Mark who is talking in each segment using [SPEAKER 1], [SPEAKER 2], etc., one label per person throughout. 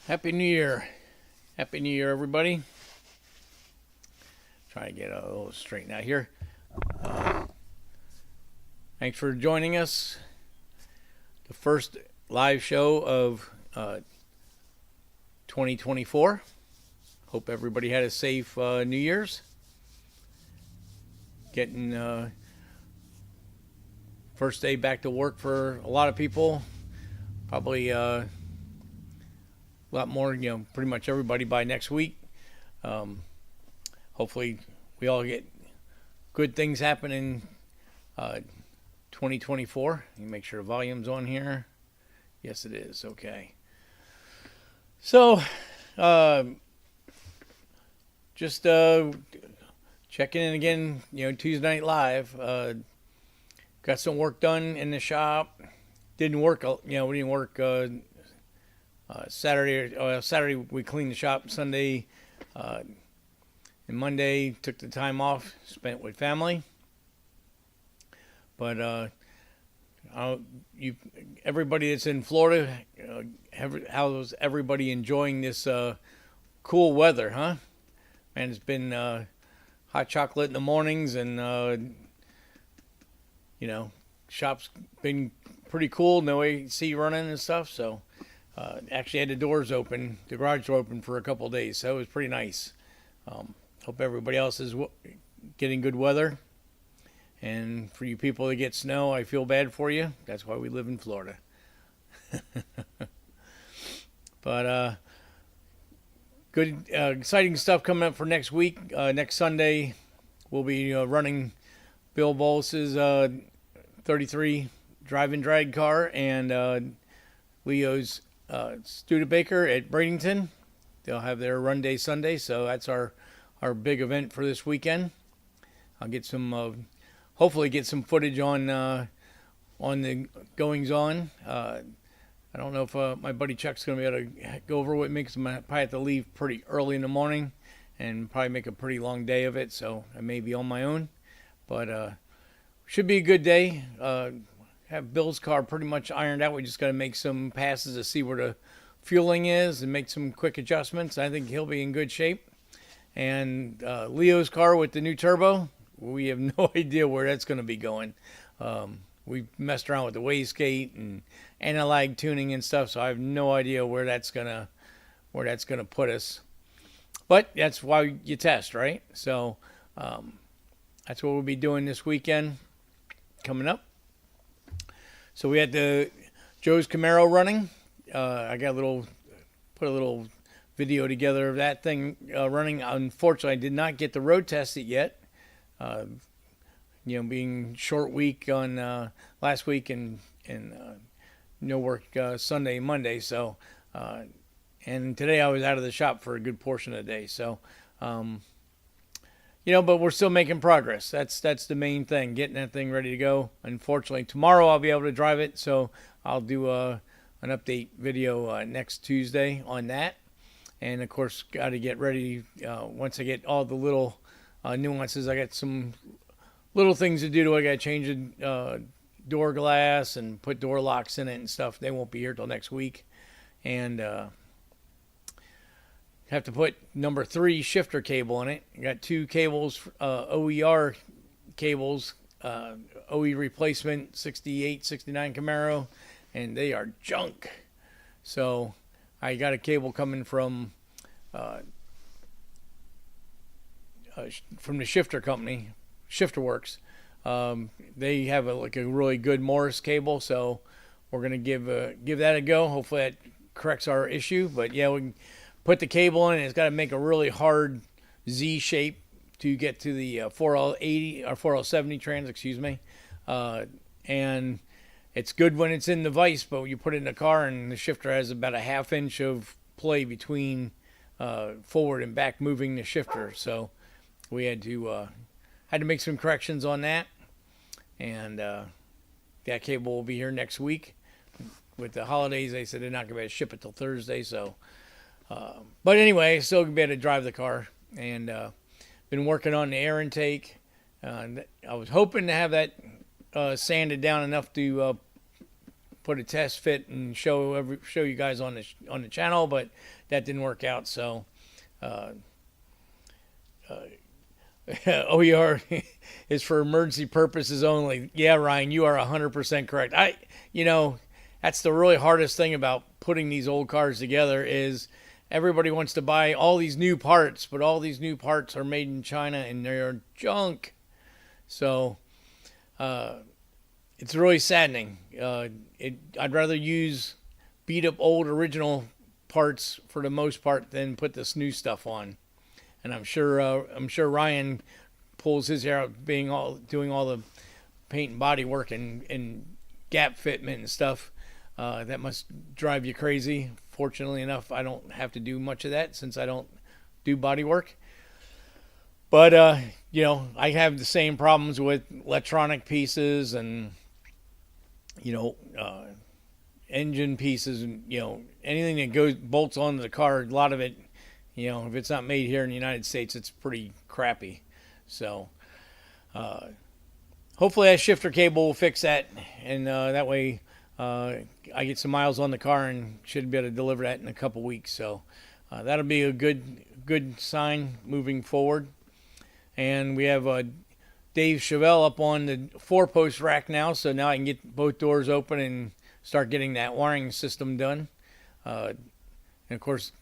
[SPEAKER 1] Happy New Year. Happy New Year, everybody. Try to get a little straightened out here. Thanks for joining us. The first live show of 2024. Hope everybody had a safe New Year's. Getting first day back to work for a lot of people. Probably a lot more, pretty much everybody by next week. Hopefully we all get good things happen in 2024. You make sure the volume's on here. Yes, it is. Okay. So, just checking in again, Tuesday Night Live. Got some work done in the shop. Didn't work, we didn't work Saturday. Saturday we cleaned the shop. Sunday and Monday took the time off, spent with family. But everybody that's in Florida, how's everybody enjoying this cool weather, huh? Man, it's been hot chocolate in the mornings, and shop's been pretty cool. No AC running and stuff. So actually had the doors open, the garage door open for a couple of days. So it was pretty nice. Hope everybody else is getting good weather. And for you people that get snow, I feel bad for you. That's why we live in Florida. But good, exciting stuff coming up for next week. Next Sunday, we'll be running Bill Bolus's 33 drive-and drag car and Leo's Studebaker at Bradenton. They'll have their run day Sunday, so that's our big event for this weekend. I'll get some, hopefully get some footage on the goings on. I don't know if my buddy Chuck's going to be able to go over with me because I probably have to leave pretty early in the morning and probably make a pretty long day of it, so I may be on my own. But should be a good day. Have Bill's car pretty much ironed out. We just got to make some passes to see where the fueling is and make some quick adjustments. I think he'll be in good shape. And Leo's car with the new turbo, we have no idea where that's going to be going. We messed around with the wastegate and analog tuning and stuff, so I have no idea where that's gonna put us. But that's why you test, right? So that's what we'll be doing this weekend coming up. So we had the Joe's Camaro running. I got put a little video together of that thing running. Unfortunately, I did not get the road test it yet. Being short week on last week and no work Sunday and Monday. So and today I was out of the shop for a good portion of the day. So but we're still making progress. That's the main thing, getting that thing ready to go. Unfortunately, tomorrow I'll be able to drive it, so I'll do an update video next Tuesday on that. And of course, got to get ready once I get all the little nuances. I got some little things to do. I got to change the door glass and put door locks in it and stuff. They won't be here till next week. And have to put number 3 shifter cable in it. I got 2 cables, OER cables, OE replacement 68, 69 Camaro, and they are junk. So I got a cable coming from the shifter company, Shifter Works. They have a really good Morris cable, so we're gonna give that a go. Hopefully that corrects our issue. But yeah, we can put the cable in, and it's got to make a really hard Z shape to get to the 4L80 or 4L70 trans, excuse me. And it's good when it's in the vise, but you put it in the car, and the shifter has about a ½ inch of play between forward and back moving the shifter. So we had to make some corrections on that, and that cable will be here next week. With the holidays, they said they're not going to be able to ship it till Thursday, so. But anyway, still gonna be able to drive the car, and been working on the air intake. I was hoping to have that sanded down enough to put a test fit and show you guys on the channel, but that didn't work out. So OER is for emergency purposes only. Yeah, Ryan, you are 100% correct. That's the really hardest thing about putting these old cars together is everybody wants to buy all these new parts, but all these new parts are made in China and they're junk. So it's really saddening. I'd rather use beat up old original parts for the most part than put this new stuff on. And I'm sure Ryan pulls his hair out doing all the paint and body work and gap fitment and stuff. That must drive you crazy. Fortunately enough, I don't have to do much of that since I don't do body work. But I have the same problems with electronic pieces and engine pieces and anything that bolts onto the car. A lot of it, if it's not made here in the United States, it's pretty crappy. So hopefully that shifter cable will fix that, and that way I get some miles on the car and should be able to deliver that in a couple weeks. So that'll be a good sign moving forward. And we have Dave Chevelle up on the 4-post rack now, so now I can get both doors open and start getting that wiring system done. And of course,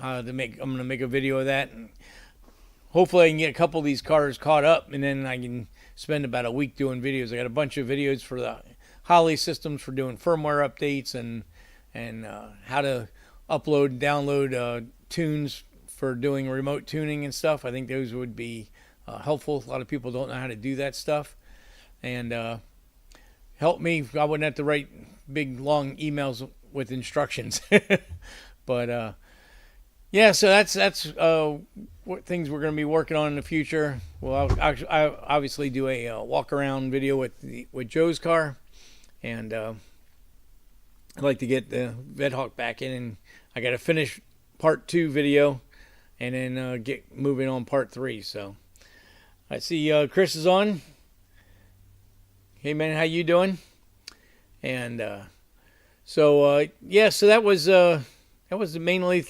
[SPEAKER 1] I'm going to make a video of that. And hopefully I can get a couple of these cars caught up, and then I can spend about a week doing videos. I got a bunch of videos for the Holly systems for doing firmware updates and how to upload and download tunes for doing remote tuning and stuff. I think those would be helpful. A lot of people don't know how to do that stuff. And help me. I wouldn't have to write big, long emails with instructions. But yeah, so that's what things we're going to be working on in the future. Well, I obviously do a walk around video with Joe's car, and I'd like to get the Vedhawk back in, and I got to finish part 2 video, and then get moving on part 3. So I see Chris is on. Hey man, how you doing? And so that was the main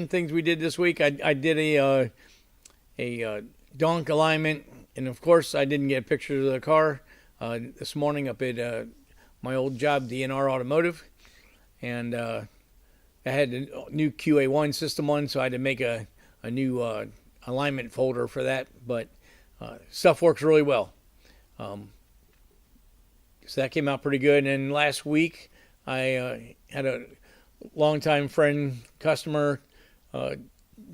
[SPEAKER 1] things we did this week. I did a donk alignment, and of course I didn't get pictures of the car this morning up at my old job, DNR Automotive, and I had a new QA1 system on, so I had to make a new alignment folder for that. But stuff works really well. So that came out pretty good. And then last week I had a longtime friend, customer,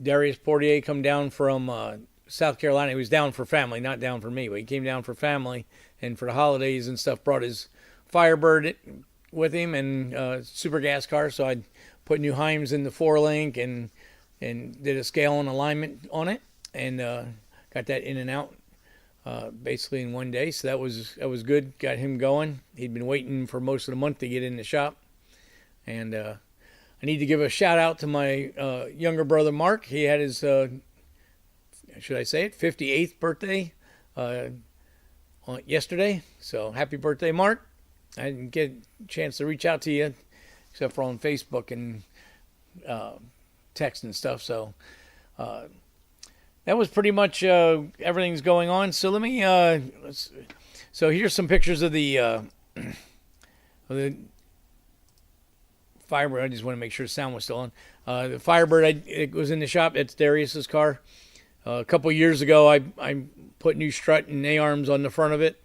[SPEAKER 1] Darius Portier, come down from South Carolina. He was down for family, not down for me, but he came down for family and for the holidays and stuff. Brought his Firebird with him and super gas car. So I put new Heims in the 4-link and did a scale and alignment on it, and got that in and out basically in one day. So that was good. Got him going. He'd been waiting for most of the month to get in the shop. And I need to give a shout out to my younger brother Mark. He had his should I say it, 58th birthday yesterday. So happy birthday, Mark. I didn't get a chance to reach out to you except for on Facebook and text and stuff. So that was pretty much everything's going on. So let me so here's some pictures of the Firebird. I just want to make sure the sound was still on. The Firebird, it was in the shop. It's Darius's car. A couple years ago, I put new strut and A-arms on the front of it.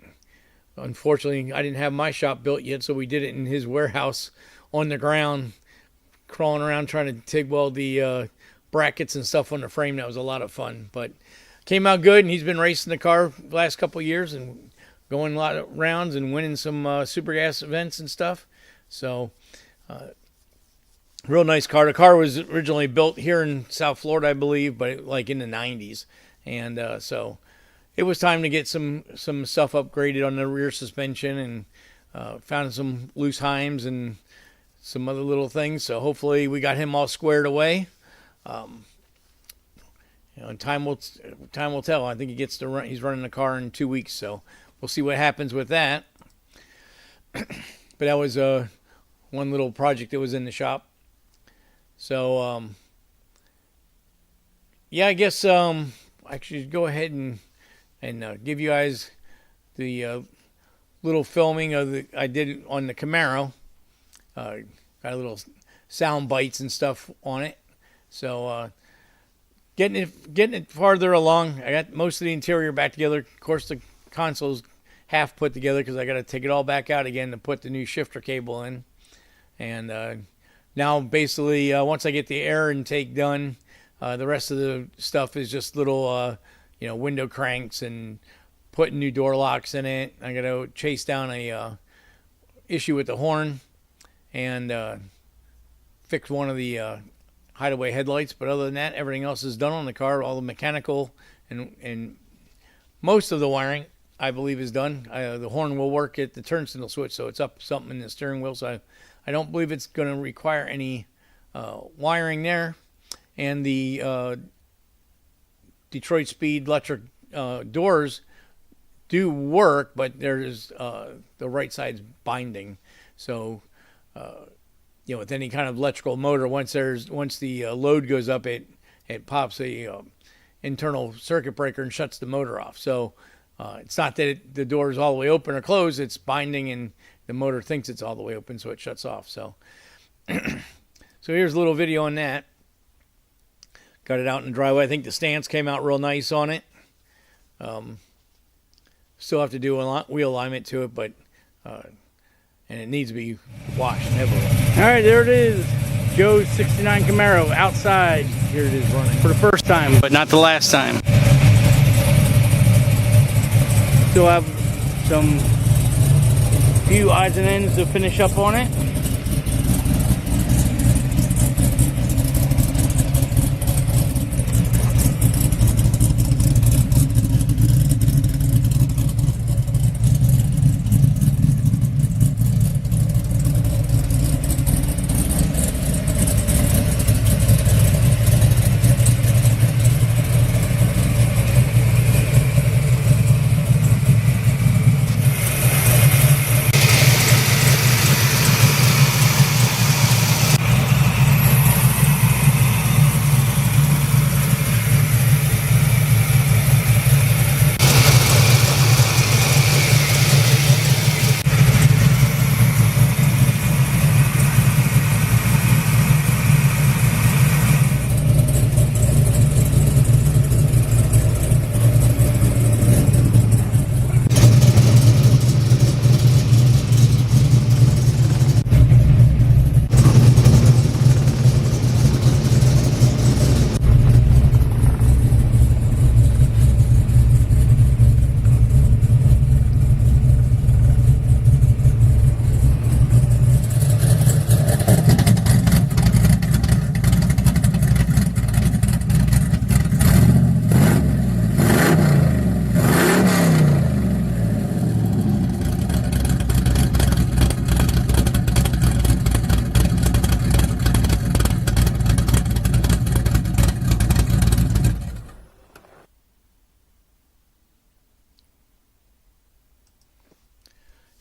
[SPEAKER 1] Unfortunately, I didn't have my shop built yet, so we did it in his warehouse on the ground, crawling around trying to TIG weld the brackets and stuff on the frame. That was a lot of fun, but came out good, and he's been racing the car the last couple of years and going a lot of rounds and winning some super gas events and stuff. So real nice car. The car was originally built here in South Florida, I believe, but like in the 90s. And so it was time to get some stuff upgraded on the rear suspension, and found some loose Heims and some other little things. So hopefully we got him all squared away. And time will tell. I think he gets to run. He's running the car in 2 weeks, so we'll see what happens with that. but that was one little project that was in the shop. So yeah, I guess I should go ahead and give you guys the little filming of I did on the Camaro. Got a little sound bites and stuff on it. So getting it farther along. I got most of the interior back together. Of course, the console's half put together because I got to take it all back out again to put the new shifter cable in. And now basically once I get the air intake done, the rest of the stuff is just little window cranks and putting new door locks in it. I got to chase down a issue with the horn and fix one of the hideaway headlights. But other than that, everything else is done on the car. All the mechanical and most of the wiring, I believe, is done. The horn will work at the turn signal switch, so it's up something in the steering wheel. So I don't believe it's going to require any wiring there. And the Detroit Speed electric doors do work, but there's the right side's binding. So with any kind of electrical motor, once the load goes up, it pops a internal circuit breaker and shuts the motor off. So it's not that the door is all the way open or closed, it's binding and the motor thinks it's all the way open, so it shuts off. So so here's a little video on that. Got it out in the driveway. I think the stance came out real nice on it. Still have to do a wheel alignment to it, but and it needs to be washed heavily.
[SPEAKER 2] All right, there it is. Joe's 69 Camaro outside.
[SPEAKER 1] Here it is running.
[SPEAKER 2] For the first time, but not the last time. Still have some few odds and ends to finish up on it.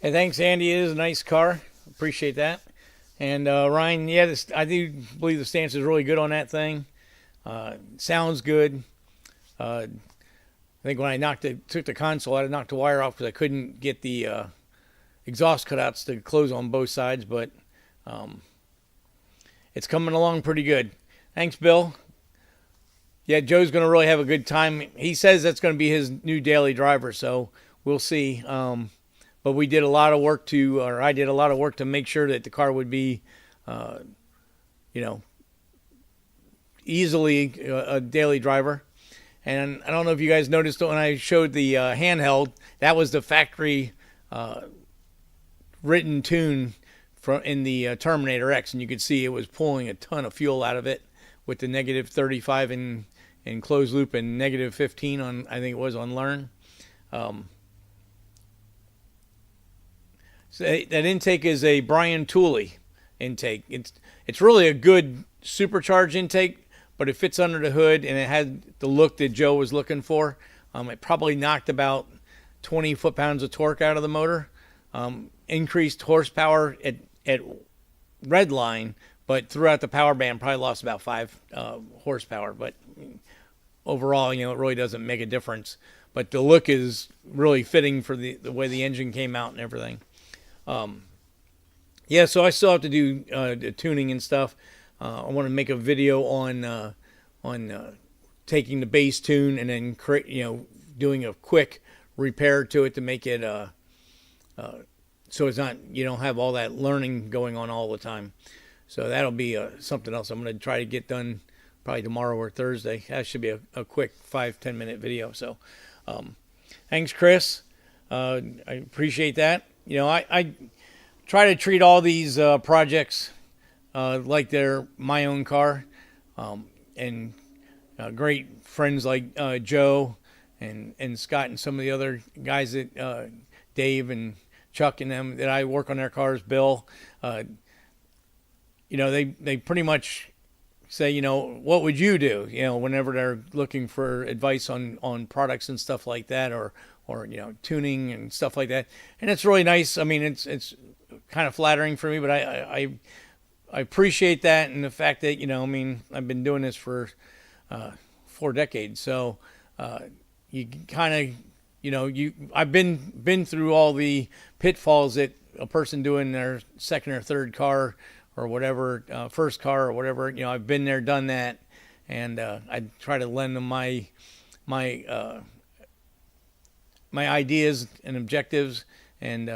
[SPEAKER 1] Hey, thanks, Andy. It is a nice car. Appreciate that. And Ryan, yeah, I do believe the stance is really good on that thing. Sounds good. I think when I took the console out, I knocked the wire off because I couldn't get the exhaust cutouts to close on both sides, but it's coming along pretty good. Thanks, Bill. Yeah, Joe's going to really have a good time. He says that's going to be his new daily driver, so we'll see. But I did a lot of work to make sure that the car would be, easily a daily driver. And I don't know if you guys noticed when I showed the handheld, that was the factory written tune in the Terminator X, and you could see it was pulling a ton of fuel out of it with the negative 35 in closed loop and negative 15 on, I think it was on Learn. So that intake is a Brian Tooley intake. It's really a good supercharged intake, but it fits under the hood and it had the look that Joe was looking for. It probably knocked about 20 foot-pounds of torque out of the motor. increased horsepower at red line, but throughout the power band probably lost about 5 horsepower. But overall, it really doesn't make a difference. But the look is really fitting for the way the engine came out and everything. Yeah, so I still have to do the tuning and stuff. I want to make a video on taking the base tune and then doing a quick repair to it to make it so it's not, you don't have all that learning going on all the time. So that'll be something else I'm going to try to get done probably tomorrow or Thursday. That should be a quick 5-10 minute video. So thanks, Chris. I appreciate that. I try to treat all these projects like they're my own car, and great friends like Joe and Scott and some of the other guys that Dave and Chuck and them that I work on their cars, Bill, they pretty much say, what would you do, whenever they're looking for advice on products and stuff like that, or tuning and stuff like that. And it's really nice. I mean, it's kind of flattering for me, but I appreciate that, and the fact that, I've been doing this for 4 decades. So you kind of, I've been through all the pitfalls that a person doing their second or third car or whatever, first car or whatever, I've been there, done that. And I try to lend them my ideas and objectives, and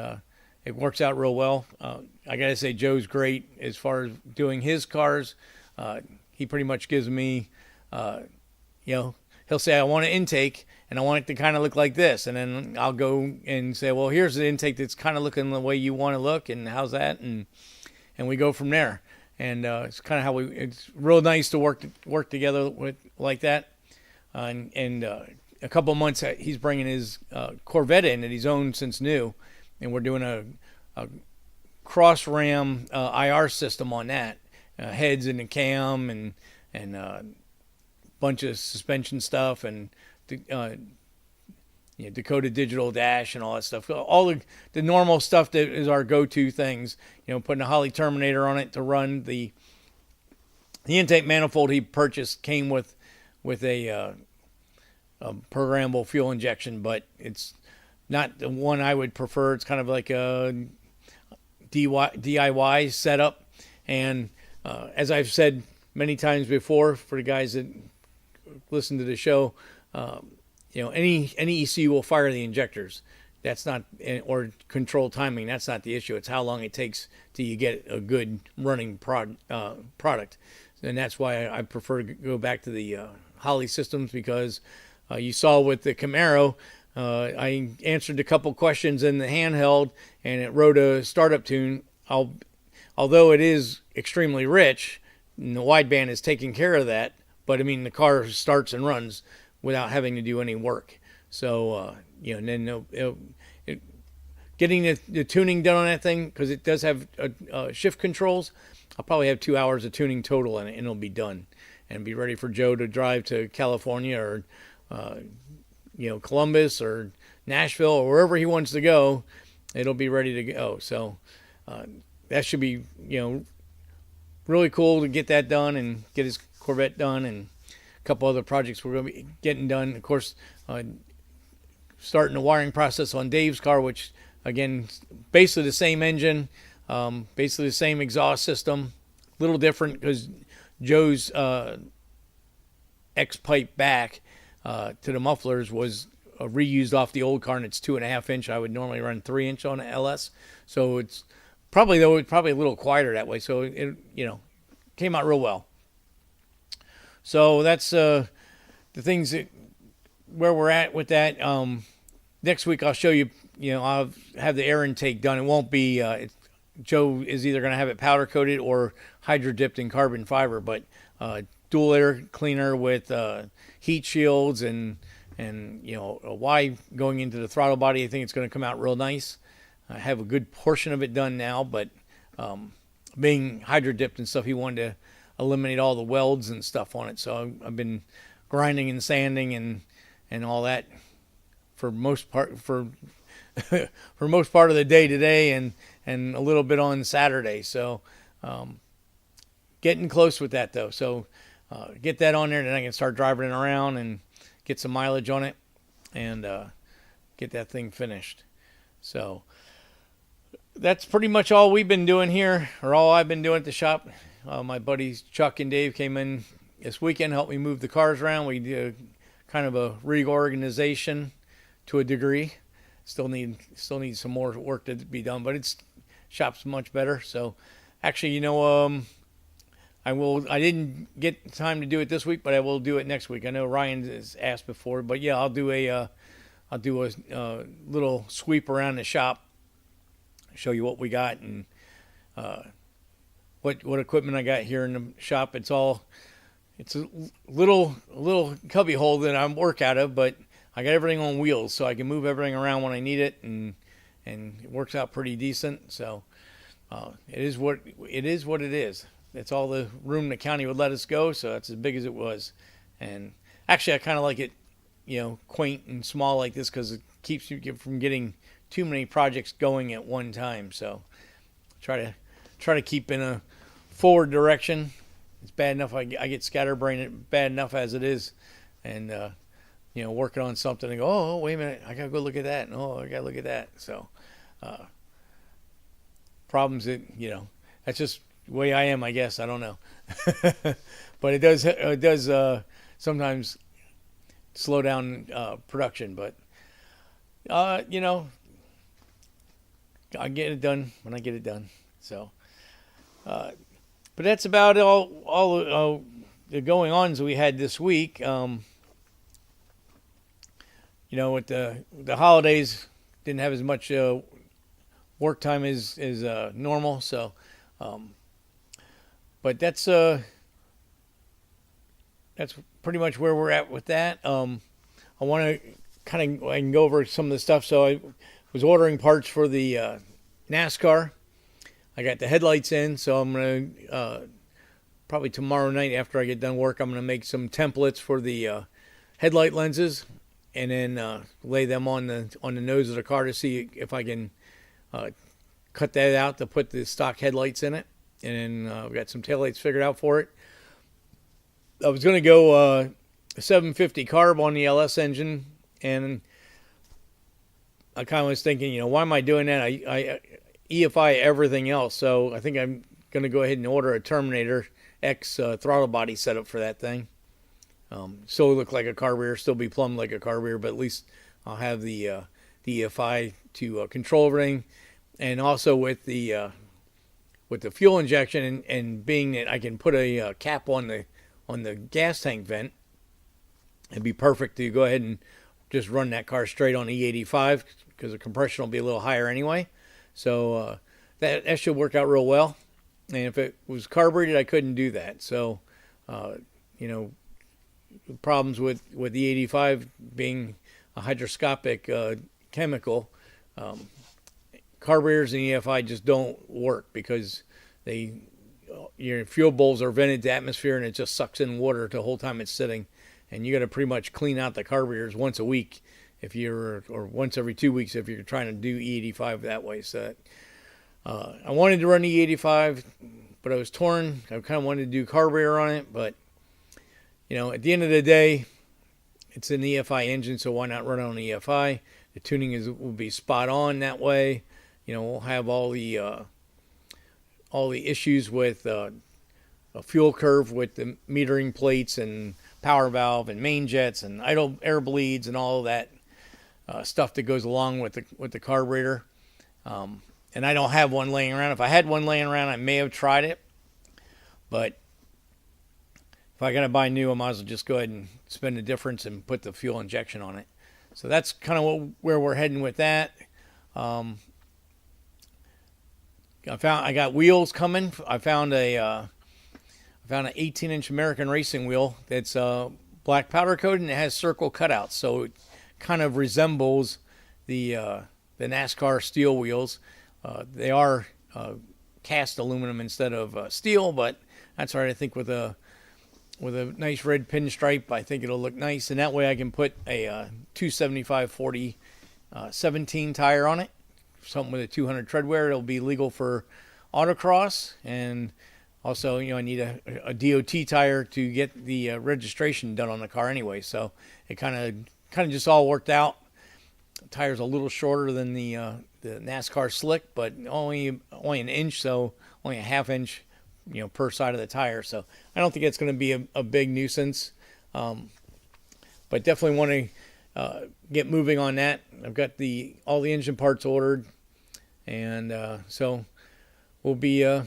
[SPEAKER 1] it works out real well. I gotta say, Joe's great as far as doing his cars. He pretty much gives me, he'll say, I want an intake and I want it to kind of look like this, and then I'll go and say, well, here's the intake that's kind of looking the way you want to look, and how's that, and we go from there. And it's kind of how it's real nice to work together with like that. And a couple of months, he's bringing his Corvette in that he's owned since new, and we're doing a cross ram IR system on that, heads in the cam and bunch of suspension stuff, and Dakota digital dash and all that stuff, all the normal stuff that is our go-to things. Putting a Holley Terminator on it to run the intake manifold he purchased came with a programmable fuel injection, but it's not the one I would prefer. It's kind of like a DIY setup, and as I've said many times before, for the guys that listen to the show, any ECU will fire the injectors. That's not, or control timing. That's not the issue. It's how long it takes till you get a good running product, and that's why I prefer to go back to the Holley systems, because you saw with the Camaro, I answered a couple questions in the handheld, and it wrote a startup tune. Although it is extremely rich, and the wideband is taking care of that, but the car starts and runs without having to do any work. So, and then getting the tuning done on that thing, because it does have shift controls, I'll probably have 2 hours of tuning total in it, and it'll be done and be ready for Joe to drive to California or Columbus or Nashville or wherever he wants to go. It'll be ready to go. So that should be really cool to get that done and get his Corvette done, and a couple other projects we're going to be getting done. Of course, starting the wiring process on Dave's car, which again, basically the same engine, basically the same exhaust system, a little different because Joe's X-pipe back to the mufflers was reused off the old car, and it's 2.5 inch. I would normally run 3 inch on an LS, so it's probably a little quieter that way. So it came out real well. So that's the things where we're at with that. Next week I'll show you. I'll have the air intake done. It won't be. Joe is either going to have it powder coated or hydro dipped in carbon fiber, but dual air cleaner with heat shields and a Y going into the throttle body. I think it's going to come out real nice. I have a good portion of it done now, but being hydro dipped and stuff, he wanted to eliminate all the welds and stuff on it. So I've been grinding and sanding and all that for most part, for for most part of the day today, and a little bit on Saturday. So getting close with that though. So get that on there, and then I can start driving it around and get some mileage on it, and get that thing finished. So that's pretty much all we've been doing here, or all I've been doing at the shop. My buddies Chuck and Dave came in this weekend, helped me move the cars around. We did kind of a reorganization to a degree. Still need some more work to be done, but it's shop's much better. So actually, I didn't get time to do it this week, but I will do it next week. I know Ryan has asked before, but yeah, I'll do a little sweep around the shop, show you what we got and what equipment I got here in the shop. It's a little cubby hole that I work out of, but I got everything on wheels, so I can move everything around when I need it, and it works out pretty decent. So it is what it is. It's all the room the county would let us go, so that's as big as it was. And actually, I kind of like it, quaint and small like this, because it keeps you from getting too many projects going at one time. So try to keep in a forward direction. It's bad enough I get scatterbrained, bad enough as it is, and working on something and go, oh wait a minute, I gotta go look at that, and I gotta look at that. So problems that that's just the way I am, I guess. I don't know. But it does sometimes slow down production, but I get it done when I get it done. So but that's about all the going ons we had this week. With the holidays, didn't have as much work time as normal. So but that's pretty much where we're at with that. I want to I can go over some of the stuff. So I was ordering parts for the NASCAR. I got the headlights in, so I'm going to probably tomorrow night after I get done work, I'm going to make some templates for the headlight lenses, and then lay them on the nose of the car to see if I can cut that out to put the stock headlights in it. And then we got some taillights figured out for it. I was going to go a 750 carb on the LS engine, and I kind of was thinking, why am I doing that? I EFI everything else, so I think I'm going to go ahead and order a Terminator X throttle body setup for that thing. Still look like a carburetor, still be plumbed like a carburetor, but at least I'll have the EFI to control everything, and also with the fuel injection, and being that I can put a cap on the gas tank vent, it'd be perfect to go ahead and just run that car straight on E85, because the compression will be a little higher anyway. So that should work out real well. And if it was carbureted, I couldn't do that. So problems with the E85 being a hydroscopic chemical, carburetors and EFI just don't work, because your fuel bowls are vented to atmosphere, and it just sucks in water the whole time it's sitting. And you got to pretty much clean out the carburetors once a week or once every 2 weeks if you're trying to do E85 that way. So I wanted to run E85, but I was torn. I kind of wanted to do carburetor on it, but at the end of the day, it's an EFI engine, so why not run on EFI? The tuning will be spot on that way. We'll have all the issues with a fuel curve with the metering plates and power valve and main jets and idle air bleeds and all of that stuff that goes along with the carburetor. And I don't have one laying around. If I had one laying around, I may have tried it, but if I got to buy new, I might as well just go ahead and spend the difference and put the fuel injection on it. So that's kind of where we're heading with that. I got wheels coming. I found an 18-inch American racing wheel that's black powder coated, and it has circle cutouts, so it kind of resembles the NASCAR steel wheels. They are cast aluminum instead of steel, but that's all right. I think with a nice red pinstripe, I think it'll look nice, and that way I can put a 275/40 17 tire on it, something with a 200 tread wear. It'll be legal for autocross, and also, I need a DOT tire to get the registration done on the car anyway. So it kind of just all worked out. The tire's a little shorter than the NASCAR slick, but only an inch, so only a half inch, per side of the tire. So I don't think it's going to be a big nuisance, but definitely want to get moving on that. I've got all the engine parts ordered, and so we'll be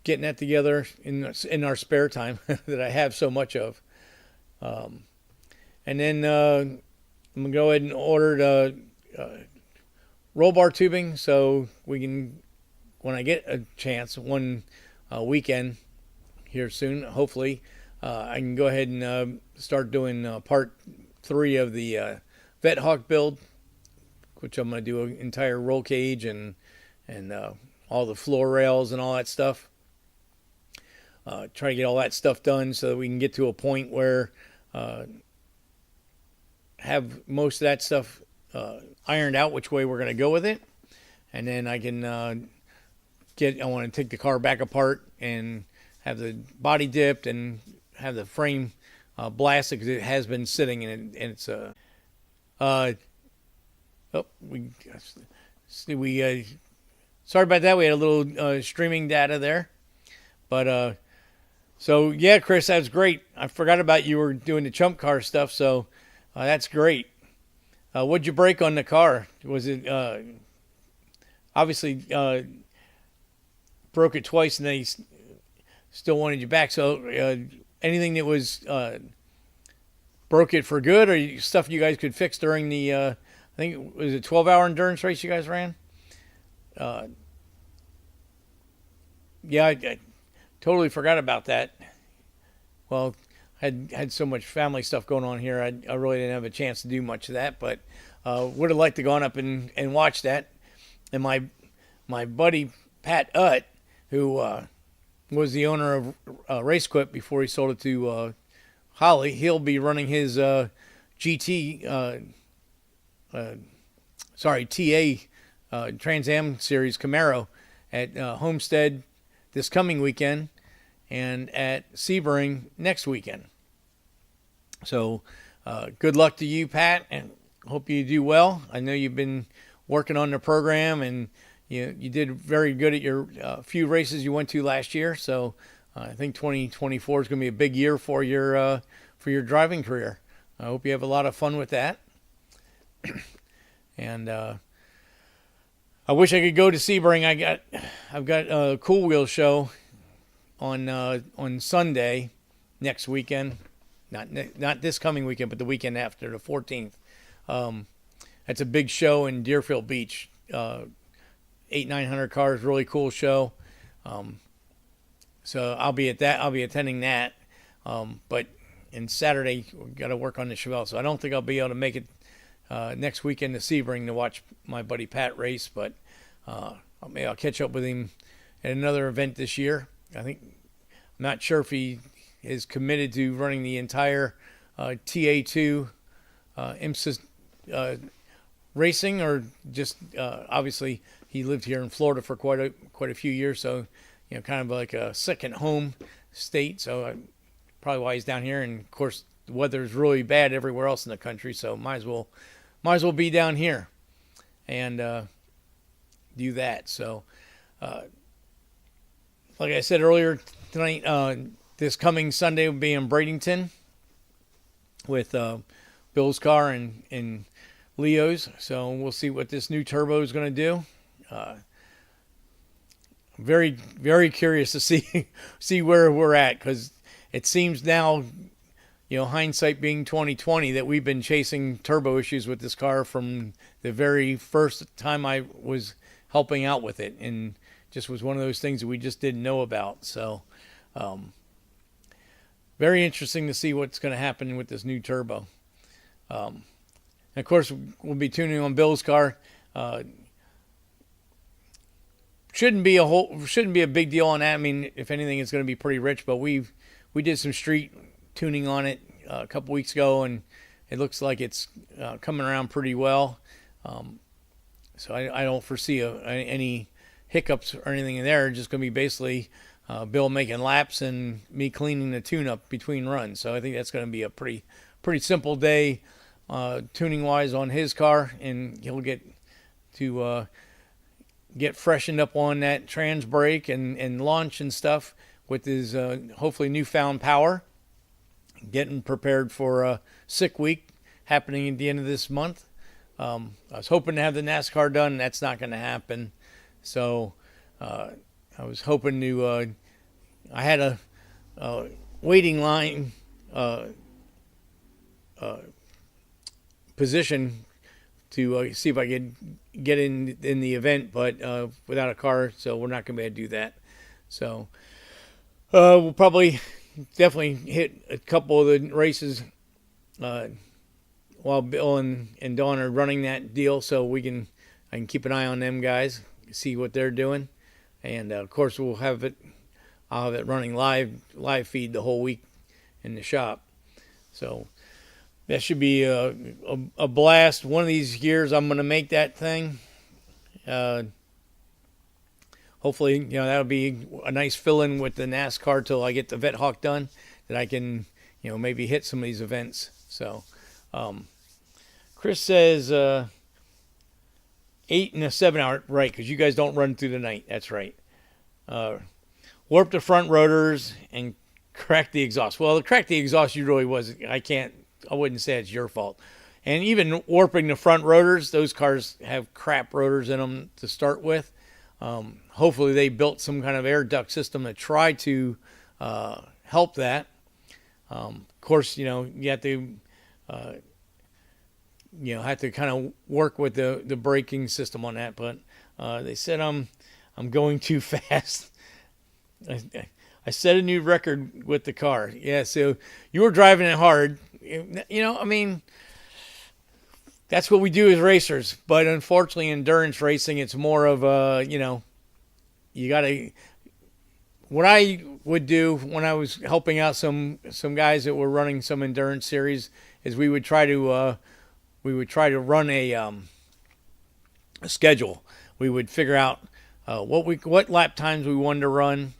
[SPEAKER 1] getting that together in our spare time that I have so much of. And then I'm gonna go ahead and order roll bar tubing, so we can, when I get a chance, one weekend here soon, hopefully, I can go ahead and start doing part 3 of the Vet Hawk build, which I'm going to do an entire roll cage and all the floor rails and all that stuff. Try to get all that stuff done so that we can get to a point where have most of that stuff ironed out which way we're going to go with it, and then I can I want to take the car back apart and have the body dipped and have the frame blasted, because it has been sitting and it's sorry about that. We had a little streaming data there, but so yeah, Chris, that's great. I forgot about you were doing the chump car stuff, so that's great. What'd you break on the car? Was it obviously broke it twice and they still wanted you back? So anything that was broke it for good, or stuff you guys could fix during the I think it was a 12-hour endurance race you guys ran? Yeah, I totally forgot about that. Well, had so much family stuff going on here, I really didn't have a chance to do much of that, but would have liked to gone up and watch that. And my buddy Pat Utt, who was the owner of RaceQuip before he sold it to Holly, he'll be running his TA Trans Am Series Camaro at Homestead this coming weekend and at Sebring next weekend. So good luck to you, Pat, and hope you do well. I know you've been working on the program, and you did very good at your few races you went to last year. So I think 2024 is going to be a big year for your driving career. I hope you have a lot of fun with that. And I wish I could go to Sebring. I've got a Cool Wheel show on Sunday next weekend. Not this coming weekend, but the weekend after, the 14th. That's a big show in Deerfield Beach. 800-900 cars, really cool show. So I'll be at that. I'll be attending that. But in Saturday, we've got to work on the Chevelle. So I don't think I'll be able to make it next weekend to Sebring to watch my buddy Pat race. But maybe I'll catch up with him at another event this year. I'm not sure if he is committed to running the entire TA2 IMSA racing, or just obviously he lived here in Florida for quite a few years, so kind of like a second home state. So probably why he's down here. And of course, the weather is really bad everywhere else in the country, so might as well be down here and do that. So like I said earlier tonight, this coming Sunday will be in Bradenton with Bill's car and Leo's. So we'll see what this new turbo is going to do. Very, very curious to see where we're at, because it seems now, hindsight being 2020, that we've been chasing turbo issues with this car from the very first time I was helping out with it, and just was one of those things that we just didn't know about. So very interesting to see what's going to happen with this new turbo. And of course, we'll be tuning on Bill's car. Shouldn't be a big deal on that. I mean, if anything, it's going to be pretty rich. But we did some street tuning on it a couple weeks ago, and it looks like it's coming around pretty well. So I don't foresee any hiccups or anything in there. It's just going to be basically Bill making laps and me cleaning the tune-up between runs. So I think that's going to be a pretty simple day tuning-wise on his car, and he'll get to get freshened up on that trans brake and launch and stuff with his hopefully newfound power, getting prepared for a sick week happening at the end of this month. I was hoping to have the NASCAR done. That's not going to happen. So I was hoping to. I had a waiting line position to see if I could get in the event, but without a car, so we're not going to be able to do that. So we'll probably definitely hit a couple of the races while Bill and Dawn are running that deal, so I can keep an eye on them guys, see what they're doing, and of course I'll have it running live feed the whole week in the shop. So that should be a blast. One of these years I'm going to make that thing. Hopefully, that'll be a nice fill-in with the NASCAR till I get the Vet Hawk done, that I can, maybe hit some of these events. So, Chris says 8 and a 7 hour, right? Because you guys don't run through the night. That's right. Warp the front rotors and crack the exhaust. Well, the crack the exhaust you really was. I wouldn't say it's your fault. And even warping the front rotors, those cars have crap rotors in them to start with. Hopefully they built some kind of air duct system to try to help that. Of course, you have to have to kind of work with the braking system on that. But they said I'm going too fast. I set a new record with the car. Yeah, so you were driving it hard. That's what we do as racers. But unfortunately, endurance racing, it's more of you got to. What I would do when I was helping out some guys that were running some endurance series is we would try to run a schedule. We would figure out what lap times we wanted to run,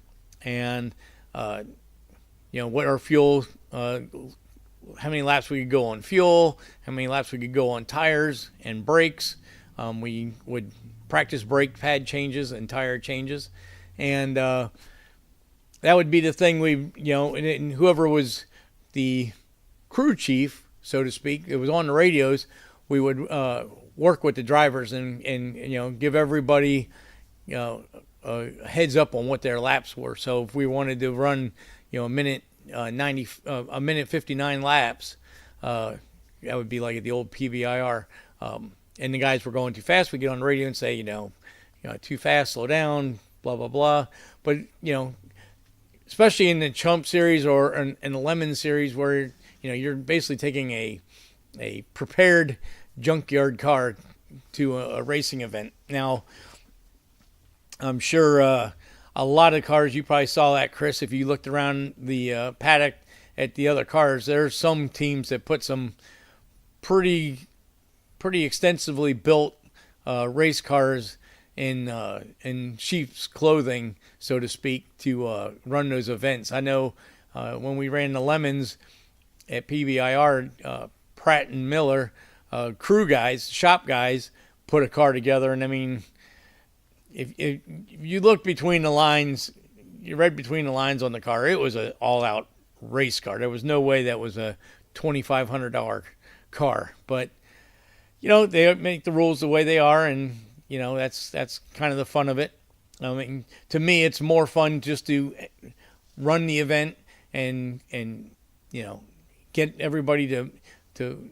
[SPEAKER 1] and what our fuel, how many laps we could go on fuel, how many laps we could go on tires and brakes. We would practice brake pad changes and tire changes, and that would be the thing and whoever was the crew chief, so to speak, it was on the radios, we would work with the drivers and give everybody a heads up on what their laps were. So if we wanted to run a minute 59 laps, that would be like at the old PBIR, and the guys were going too fast, we get on the radio and say too fast, slow down, blah blah blah. But especially in the Chump series or in the Lemon series, where you're basically taking a prepared junkyard car to a racing event. Now, I'm sure a lot of cars, you probably saw that, Chris, if you looked around the paddock at the other cars. There's some teams that put some pretty extensively built race cars in sheep's clothing, so to speak, to run those events. I know when we ran the Lemons at PBIR, Pratt and Miller, crew guys, shop guys, put a car together. And I mean, if you look between the lines, you read between the lines on the car, it was an all-out race car. There was no way that was a $2,500 car. But they make the rules the way they are, and that's kind of the fun of it. I mean, to me, it's more fun just to run the event and get everybody to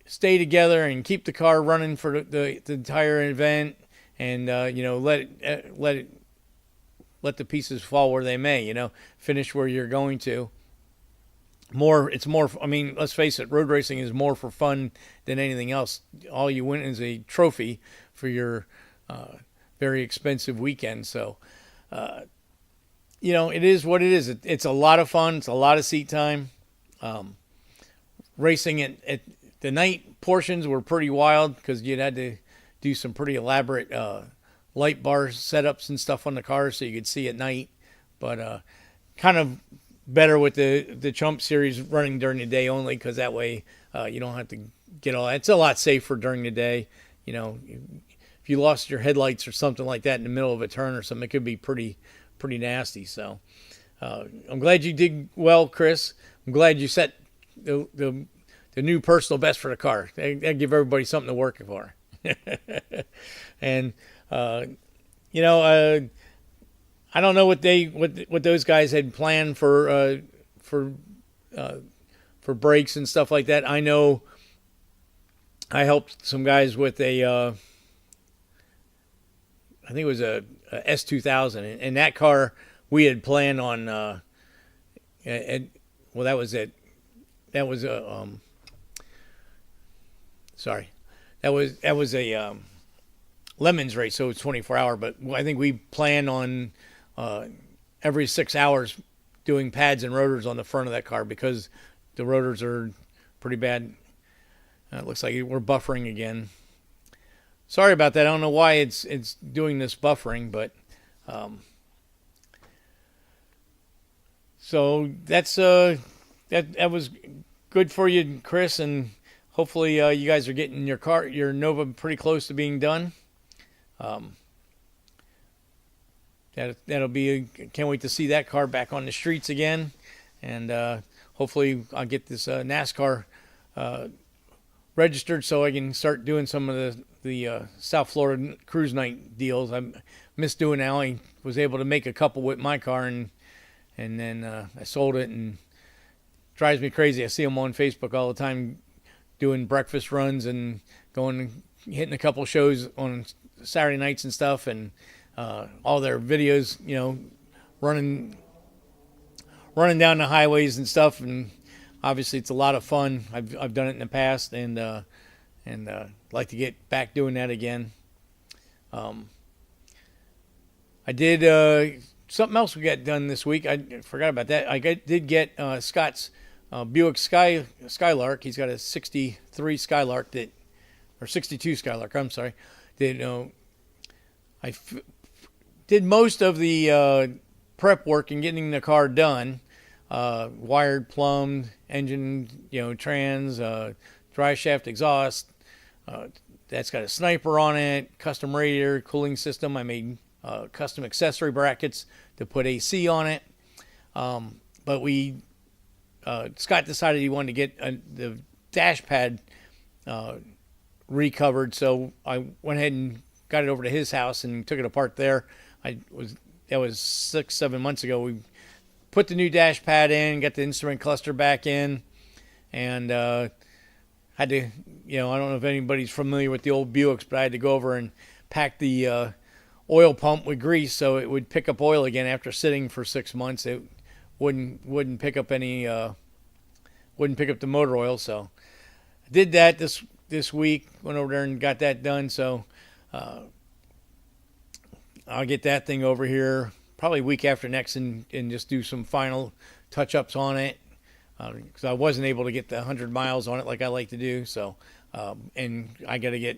[SPEAKER 1] stay together and keep the car running for the entire event, and let the pieces fall where they may. Finish where you're going to. It's more. I mean, let's face it. Road racing is more for fun than anything else. All you win is a trophy for your very expensive weekend. So, it is what it is. It's a lot of fun. It's a lot of seat time. Racing at the night portions were pretty wild because you'd had to do some pretty elaborate light bar setups and stuff on the car so you could see at night. But kind of better with the Chump series running during the day only, because that way you don't have to get all that. It's a lot safer during the day. You know, if you lost your headlights or something like that in the middle of a turn or something, it could be pretty nasty. So I'm glad you did well, Chris. I'm glad you set the new personal best for the car. That give everybody something to work for. And you know, I don't know what those guys had planned for brakes and stuff like that. I know I helped some guys with I think it was a S2000, and that car we had planned on. Well, that was it. That was a sorry, that was a Lemons race, so it's 24-hour. But I think we planned on every 6 hours doing pads and rotors on the front of that car because the rotors are pretty bad. It looks like we're buffering again. Sorry about that. I don't know why it's doing this buffering, but so that's that was good for you, Chris, and hopefully you guys are getting your Nova pretty close to being done. That'll be can't wait to see that car back on the streets again, and hopefully I'll get this NASCAR registered so I can start doing some of the South Florida cruise night deals. I miss doing that. I only was able to make a couple with my car, and then I sold it, and it drives me crazy. I see them on Facebook all the time doing breakfast runs and hitting a couple shows on Saturday nights and stuff, and all their videos, you know, running down the highways and stuff, and obviously it's a lot of fun. I've done it in the past, and like to get back doing that again. I did something else we got done this week. I forgot about that. I did get Scott's Buick Skylark. He's got a 63 Skylark or 62 Skylark. I'm sorry. I did most of the prep work and getting the car done. Wired, plumbed, engine, trans, dry shaft exhaust. That's got a sniper on it, custom radiator, cooling system. I made custom accessory brackets to put AC on it. But Scott decided he wanted to get the dash pad recovered, so I went ahead and got it over to his house and took it apart there. That was 6-7 months ago. We put the new dash pad in, got the instrument cluster back in, and had to, I don't know if anybody's familiar with the old Buicks, but I had to go over and pack the oil pump with grease so it would pick up oil again after sitting for 6 months. It wouldn't pick up the motor oil. So I did that this week. Went over there and got that done. So I'll get that thing over here probably week after next and just do some final touch-ups on it, because I wasn't able to get the 100 miles on it like I like to do. So and I got to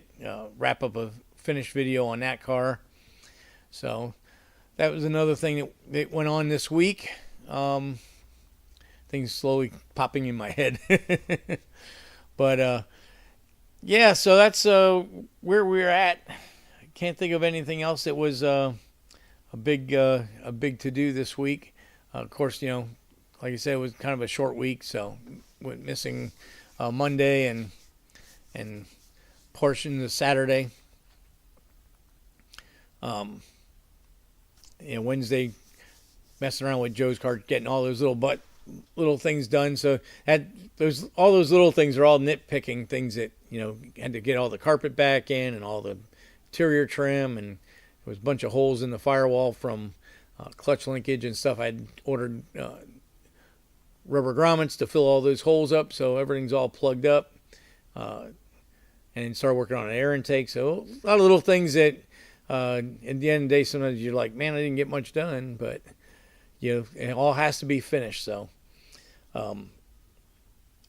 [SPEAKER 1] wrap up a finished video on that car. So that was another thing that went on this week. Things slowly popping in my head. But yeah, so that's where we're at. I can't think of anything else that was a big to-do this week. Of course, like I said, it was kind of a short week, so went missing Monday and portions of Saturday. Wednesday, messing around with Joe's car, getting all those little things done. So all those little things are all nitpicking things that had to get all the carpet back in and all the interior trim, and there was a bunch of holes in the firewall from clutch linkage and stuff. I'd ordered rubber grommets to fill all those holes up, so everything's all plugged up. And started working on an air intake. So a lot of little things that at the end of the day, sometimes you're like, man, I didn't get much done, but it all has to be finished. So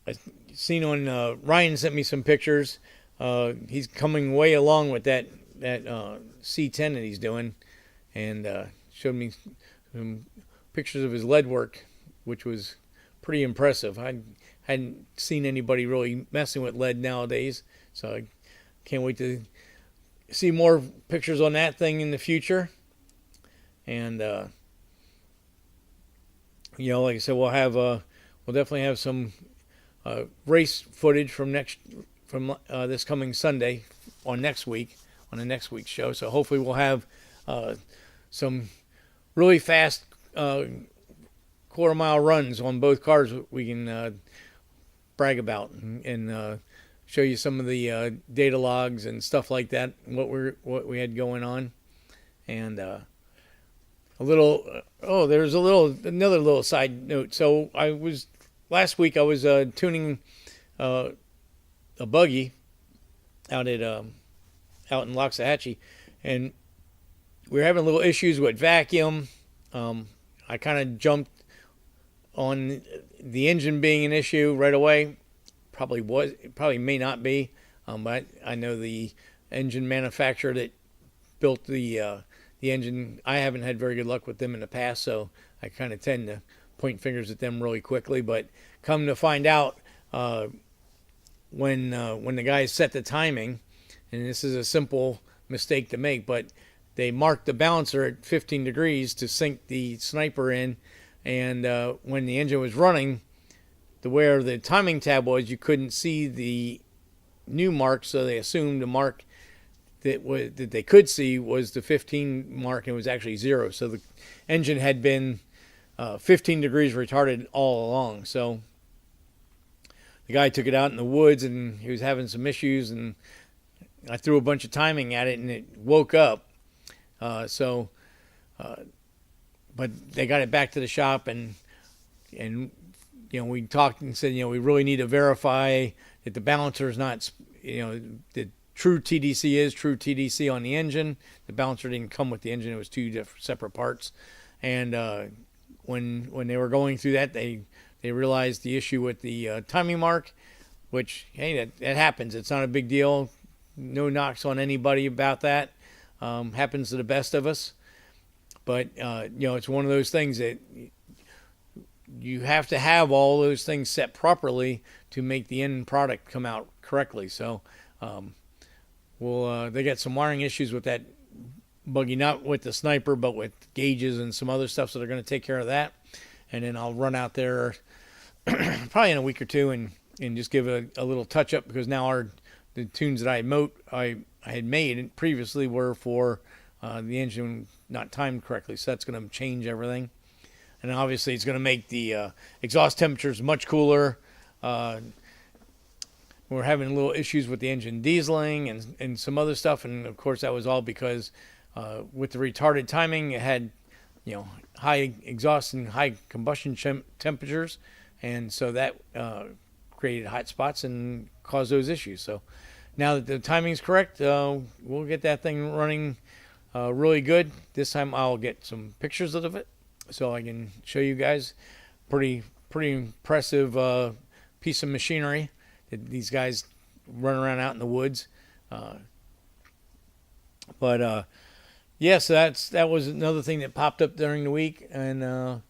[SPEAKER 1] I seen on Ryan sent me some pictures. He's coming way along with that C10 that he's doing, and showed me some pictures of his lead work, which was pretty impressive. I hadn't seen anybody really messing with lead nowadays, so I can't wait to see more pictures on that thing in the future. And like I said, we'll definitely have some race footage from this coming Sunday on the next week's show. So hopefully we'll have some really fast quarter-mile runs on both cars we can brag about and show you some of the data logs and stuff like that, what we had going on. And there's another little side note. So last week I was tuning a buggy out in Loxahatchee, and we were having little issues with vacuum. I kind of jumped on the engine being an issue right away. Probably may not be, but I know the engine manufacturer that built the engine. I haven't had very good luck with them in the past, so I kind of tend to point fingers at them really quickly. But come to find out, when the guys set the timing, and this is a simple mistake to make, but they marked the balancer at 15 degrees to sink the sniper in, and when the engine was running, where the timing tab was, you couldn't see the new mark, so they assumed the mark that they could see was the 15 mark, and it was actually 0. So the engine had been 15 degrees retarded all along. So the guy took it out in the woods, and he was having some issues, and I threw a bunch of timing at it, and it woke up. But they got it back to the shop, and we talked and said, we really need to verify that the balancer is not, the true TDC is true TDC on the engine. The balancer didn't come with the engine; it was two separate parts. And when they were going through that, they realized the issue with the timing mark, which, hey, that happens. It's not a big deal. No knocks on anybody about that. Happens to the best of us. But it's one of those things that you have to have all those things set properly to make the end product come out correctly. So they got some wiring issues with that buggy, not with the sniper, but with gauges and some other stuff, so they're going to take care of that. And then I'll run out there probably in a week or two and just give a little touch up, because now the tunes that I had made previously were for the engine not timed correctly, so that's going to change everything. And obviously it's going to make the exhaust temperatures much cooler. We're having little issues with the engine dieseling and some other stuff, and of course that was all because with the retarded timing, it had high exhaust and high combustion temperatures, and so that created hot spots and caused those issues. So now that the timing's correct, we'll get that thing running really good. This time I'll get some pictures of it so I can show you guys. Pretty impressive piece of machinery that these guys run around out in the woods. So that was another thing that popped up during the week, and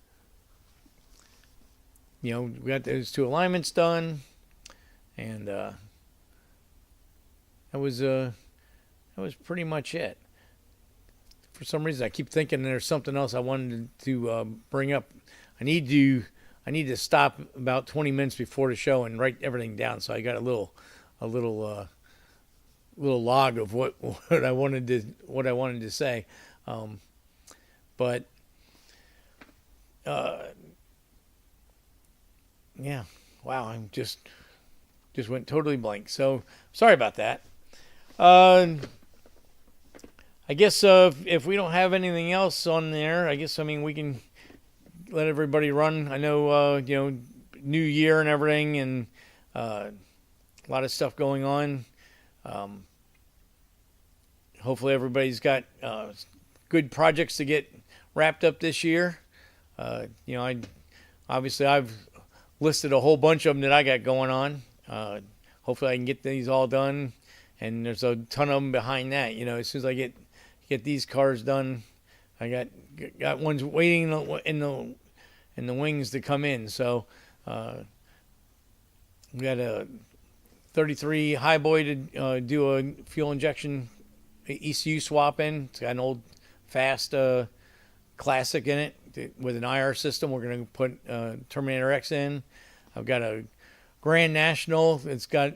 [SPEAKER 1] we got those 2 alignments done, and that was pretty much it. For some reason, I keep thinking there's something else I wanted to bring up. I need to stop about 20 minutes before the show and write everything down. So I got a little log of what I wanted to say. Yeah, wow, I'm just went totally blank. So sorry about that. I guess if we don't have anything else on there, we can let everybody run. I know, New Year and everything, and a lot of stuff going on. Hopefully everybody's got good projects to get wrapped up this year. I've listed a whole bunch of them that I got going on. Hopefully I can get these all done, and there's a ton of them behind that. As soon as I get these cars done, I got ones waiting in the wings to come in. So we got a 33 high boy to do a fuel injection ECU swap in. It's got an old fast classic in it with an IR system. We're going to put Terminator X in. I've got a Grand National. It's got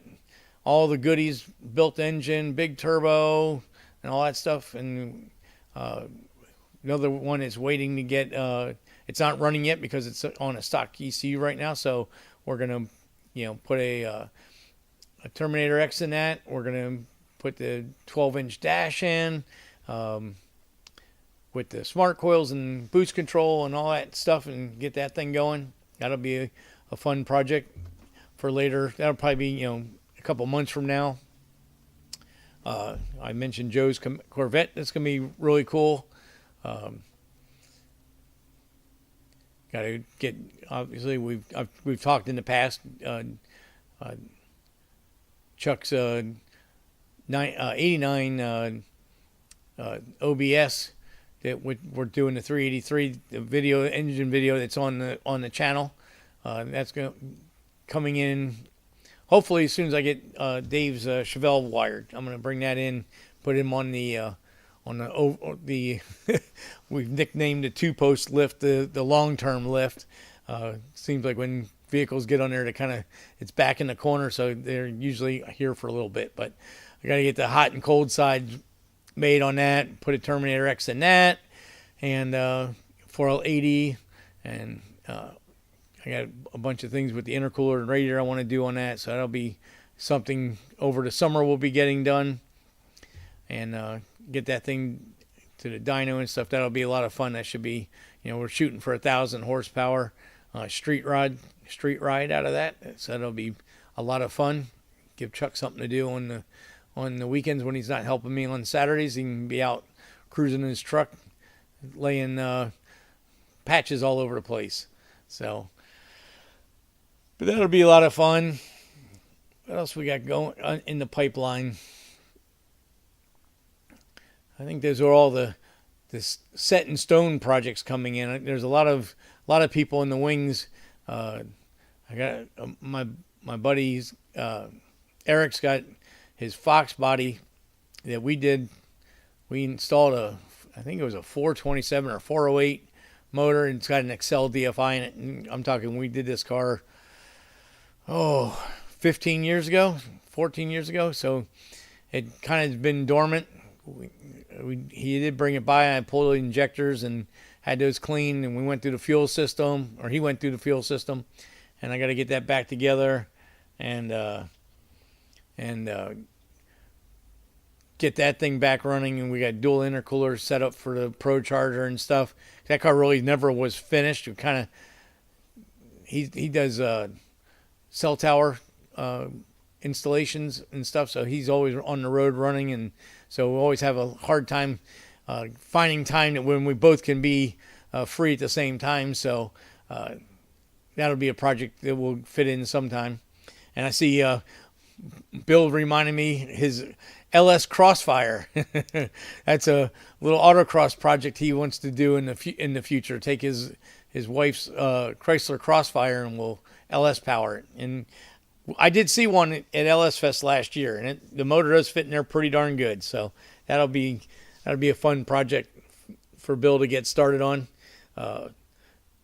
[SPEAKER 1] all the goodies, built engine, big turbo, and all that stuff. And another one is waiting to get, it's not running yet because it's on a stock ECU right now. So we're going to, put a Terminator X in that. We're going to put the 12-inch dash in with the smart coils and boost control and all that stuff and get that thing going. That'll be a fun project for later. That'll probably be, a couple months from now. I mentioned Joe's Corvette. That's going to be really cool. Got to get, obviously, we've talked in the past. Chuck's 89 OBS that we're doing the 383 the engine video that's on the channel. That's coming in hopefully as soon as I get Dave's Chevelle wired. I'm going to bring that in, put him on the we've nicknamed the 2-post lift the long-term lift. Seems like when vehicles get on there, it's back in the corner, so they're usually here for a little bit. But I got to get the hot and cold side made on that. Put a Terminator X in that, and 4L80, and I got a bunch of things with the intercooler and radiator I want to do on that. So that'll be something over the summer we'll be getting done, and get that thing to the dyno and stuff. That'll be a lot of fun. That should be, we're shooting for 1,000 horsepower street ride out of that. So that'll be a lot of fun. Give Chuck something to do on the weekends when he's not helping me on Saturdays. He can be out cruising in his truck, laying patches all over the place. So, but that'll be a lot of fun. What else we got going in the pipeline? I think those are all the set in stone projects coming in. There's a lot of people in the wings. I got my buddy's Eric's got his Fox body that we did. We installed I think it was a 427 or 408 motor, and it's got an Excel DFI in it. And I'm talking, we did this car 15 years ago, 14 years ago. So it kind of been dormant. He did bring it by, and I pulled the injectors and had those cleaned, and we went through the fuel system, or he went through the fuel system, and I got to get that back together and get that thing back running. And we got dual intercoolers set up for the Pro Charger and stuff. That car really never was finished. He does cell tower installations and stuff, so he's always on the road running, and so we always have a hard time finding time that when we both can be free at the same time. So that'll be a project that will fit in sometime. And I see Bill reminded me his LS Crossfire. That's a little autocross project he wants to do in the future. Take his wife's Chrysler Crossfire and we'll LS power it. And I did see one at LS Fest last year, and the motor does fit in there pretty darn good. So that'll be a fun project for Bill to get started on.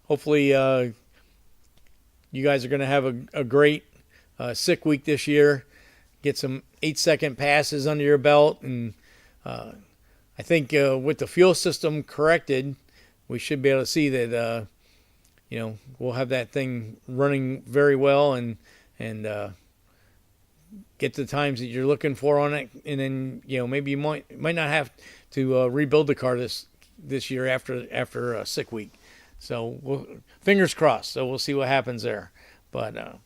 [SPEAKER 1] Hopefully, you guys are going to have a great sick week this year. Get some 8-second passes under your belt, and I think with the fuel system corrected, we should be able to see that we'll have that thing running very well and get the times that you're looking for on it, and then maybe you might not have to rebuild the car this year after a sick week. So fingers crossed. So we'll see what happens there. But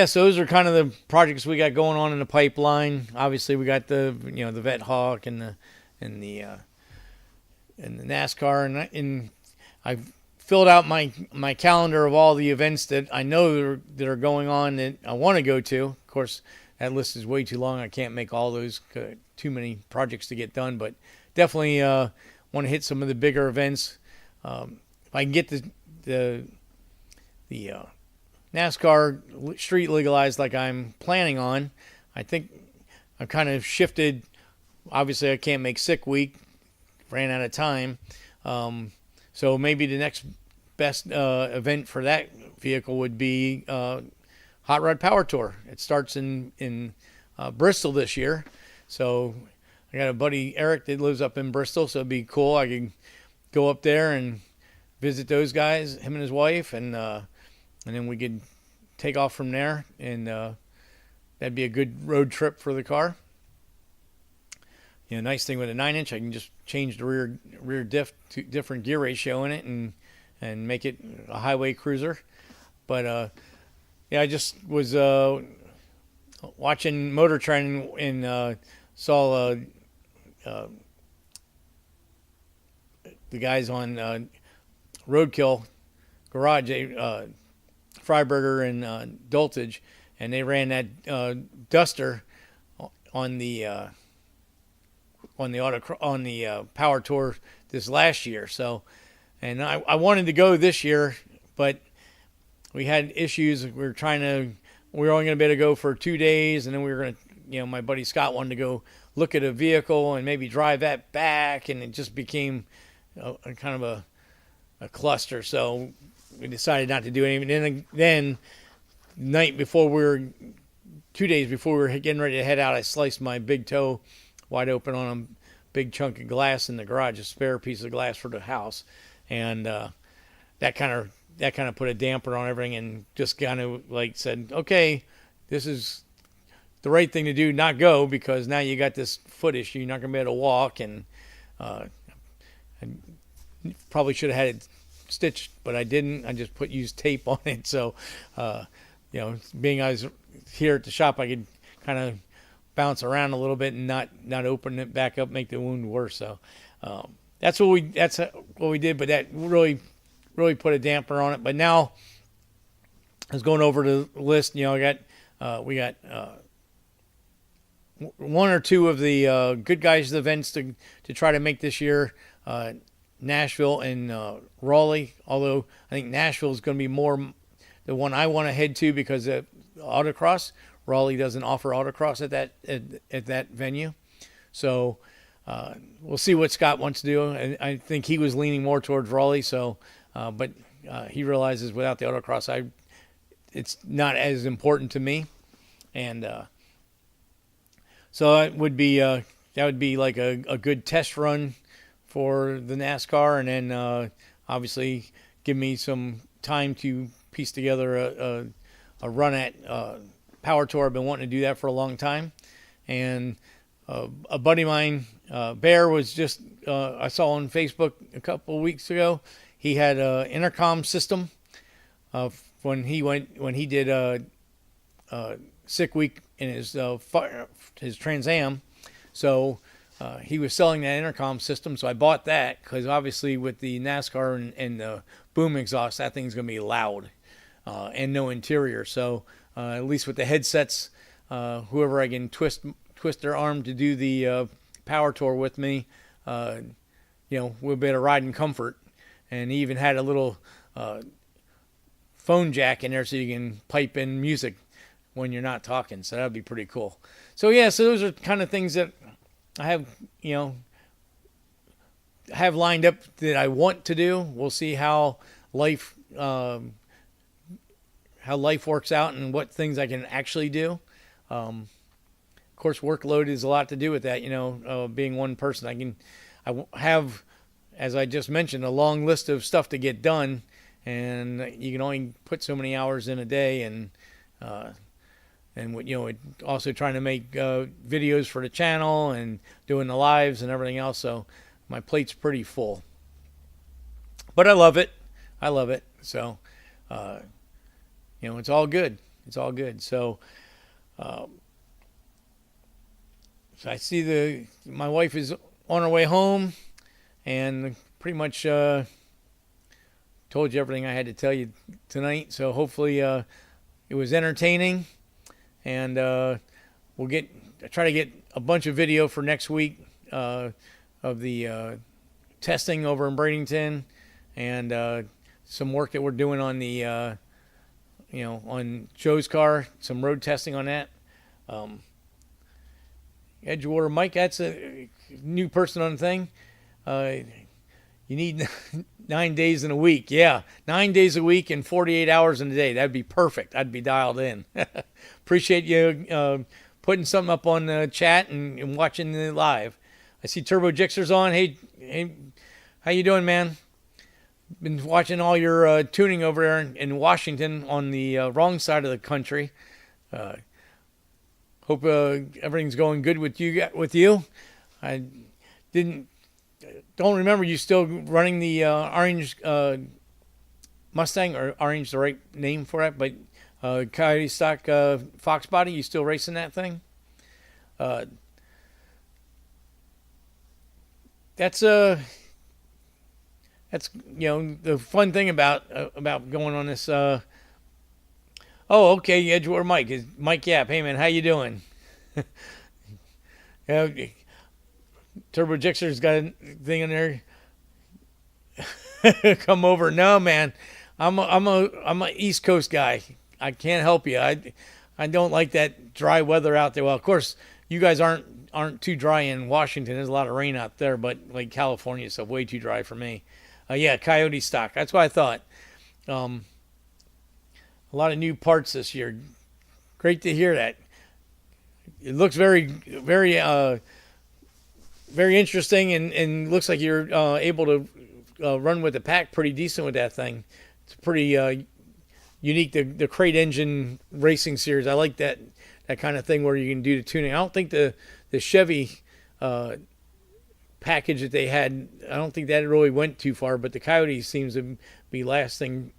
[SPEAKER 1] so those are kind of the projects we got going on in the pipeline. Obviously, we got the the Vet Hawk and the NASCAR, and I filled out my calendar of all the events that I know that are going on that I want to go to. Of course, that list is way too long. I can't make all those, too many projects to get done, but definitely want to hit some of the bigger events. If I can get the NASCAR street legalized like I'm planning on, I think I've kind of shifted. Obviously, I can't make sick week. Ran out of time. So maybe the next best event for that vehicle would be Hot Rod Power Tour. It starts in Bristol this year. So I got a buddy, Eric, that lives up in Bristol, so it'd be cool. I could go up there and visit those guys, him and his wife, and then we could take off from there, and that'd be a good road trip for the car. Nice thing with a 9-inch, I can just change the rear diff to different gear ratio in it and make it a highway cruiser. But I just was watching Motor Trend and saw the guys on Roadkill Garage, Freiberger and Doltage, and they ran that Duster on the Power Tour this last year. So, and I wanted to go this year, but we had issues. We were only going to be able to go for 2 days, and then we were going to, my buddy Scott wanted to go look at a vehicle and maybe drive that back, and it just became a kind of a cluster. So we decided not to do anything. And then night before 2 days before we were getting ready to head out, I sliced my big toe wide open on a big chunk of glass in the garage, a spare piece of glass for the house, and that kind of put a damper on everything, and just kind of said, okay, this is the right thing to do, not go, because now you got this foot issue, you're not gonna be able to walk, and I probably should have had it stitched, but I didn't. I just used tape on it, so being I was here at the shop, I could kind of bounce around a little bit and not open it back up, make the wound worse. So that's what we did. But that really put a damper on it. But now I was going over the list. We got one or two of the good guys events to try to make this year. Nashville and Raleigh. Although I think Nashville is going to be more the one I want to head to because of autocross. Raleigh doesn't offer autocross at that venue, so we'll see what Scott wants to do. And I think he was leaning more towards Raleigh, so but he realizes without the autocross, it's not as important to me, and so that would be like a good test run for the NASCAR, and then obviously give me some time to piece together a run at Power Tour. I've been wanting to do that for a long time, and a buddy of mine, Bear, was just I saw on Facebook a couple of weeks ago. He had an intercom system when he did a sick week in his Trans Am, so he was selling that intercom system. So I bought that because obviously with the NASCAR and the boom exhaust, that thing's gonna be loud and no interior. So at least with the headsets, whoever I can twist their arm to do the Power Tour with me, we'll be able to ride in comfort. And he even had a little phone jack in there so you can pipe in music when you're not talking. So that'd be pretty cool. So so those are kind of things that I have lined up that I want to do. We'll see how life works out and what things I can actually do. Of course, workload is a lot to do with that. Being one person, I have, as I just mentioned, a long list of stuff to get done, and you can only put so many hours in a day, and also trying to make videos for the channel and doing the lives and everything else. So my plate's pretty full, but I love it. So it's all good. So I see my wife is on her way home, and pretty much told you everything I had to tell you tonight. So hopefully it was entertaining, and we'll try to get a bunch of video for next week of the testing over in Bradenton, and some work that we're doing on the on Joe's car, some road testing on that. Edgewater Mike, that's a new person on the thing. You need 9 days in a week. Yeah, 9 days a week and 48 hours in a day. That'd be perfect. I'd be dialed in. Appreciate you putting something up on the chat and watching the live. I see Turbo Jixer's on. Hey, how you doing, man? Been watching all your tuning over there in Washington on the wrong side of the country. Hope everything's going good with you. I don't remember you still running the orange Mustang, or orange the right name for it, but Coyote Stock Fox Body. You still racing that thing? That's the fun thing about going on this. Oh, okay, Edgewater Mike is Mike Yap. Hey man, how you doing? Turbo Jixer's got a thing in there. Come over. No man, I'm a East Coast guy. I can't help you. I don't like that dry weather out there. Well, of course, you guys aren't too dry in Washington. There's a lot of rain out there, but like California, it's way too dry for me. Yeah, Coyote Stock. That's what I thought. A lot of new parts this year. Great to hear that. It looks very, very, very interesting, and looks like you're able to run with the pack pretty decent with that thing. It's pretty unique. The crate engine racing series. I like that kind of thing where you can do the tuning. I don't think the Chevy package that they had, I don't think that really went too far, but the Coyote seems to be lasting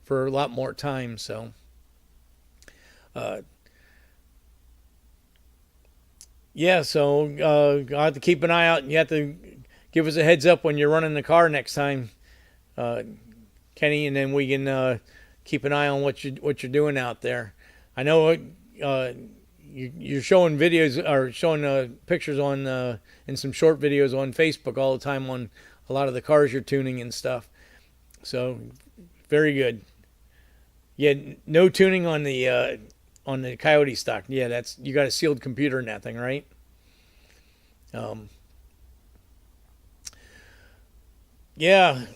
[SPEAKER 1] for a lot more time. So yeah, so I'll have to keep an eye out, and you have to give us a heads up when you're running the car next time, Kenny, and then we can keep an eye on what you're doing out there. I know you're showing videos, or showing pictures on and some short videos on Facebook all the time on a lot of the cars you're tuning and stuff. So very good. Yeah, no tuning on the Coyote Stock. Yeah, that's, you got a sealed computer in that thing, right? Yeah,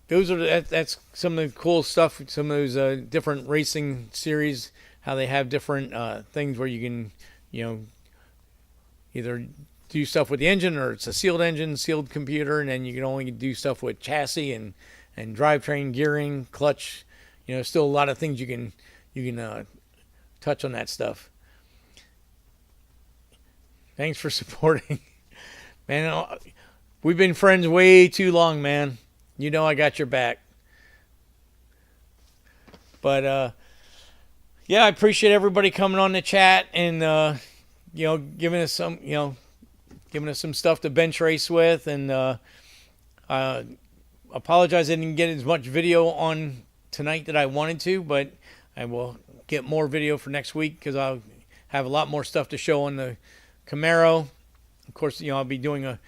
[SPEAKER 1] that's some of the cool stuff. Some of those different racing series, how they have different things where you can, either do stuff with the engine, or it's a sealed engine, sealed computer, and then you can only do stuff with chassis and drivetrain, gearing, clutch. Still a lot of things you can touch on that stuff. Thanks for supporting, man. We've been friends way too long, man. I got your back. But yeah, I appreciate everybody coming on the chat and giving us some stuff to bench race with, and apologize I didn't get as much video on tonight that I wanted to, but I will get more video for next week, because I'll have a lot more stuff to show on the Camaro. Of course, I'll be doing a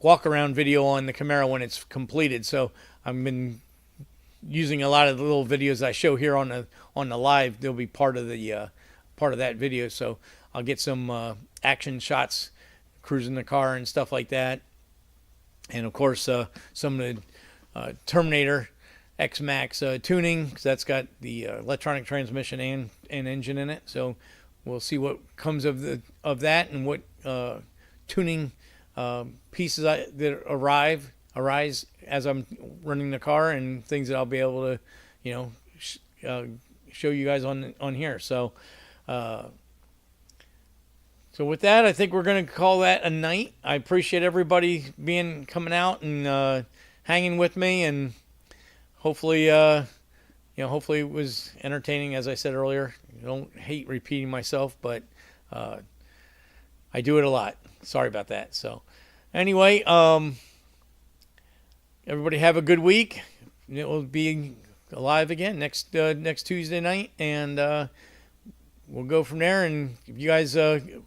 [SPEAKER 1] walk around video on the Camaro when it's completed. So I've been using a lot of the little videos I show here on the live. They'll be part of that video. So I'll get some action shots cruising the car and stuff like that. And of course, some of the Terminator X-Max tuning, because that's got the electronic transmission and engine in it. So we'll see what comes of that, and what tuning pieces that arise as I'm running the car, and things that I'll be able to show you guys on here. So so with that, I think we're going to call that a night. I appreciate everybody coming out and hanging with me, and hopefully hopefully it was entertaining. As I said earlier, I don't hate repeating myself, but I do it a lot. Sorry about that. So Anyway, everybody have a good week. It will be live again next Tuesday night, and we'll go from there. And if you guys,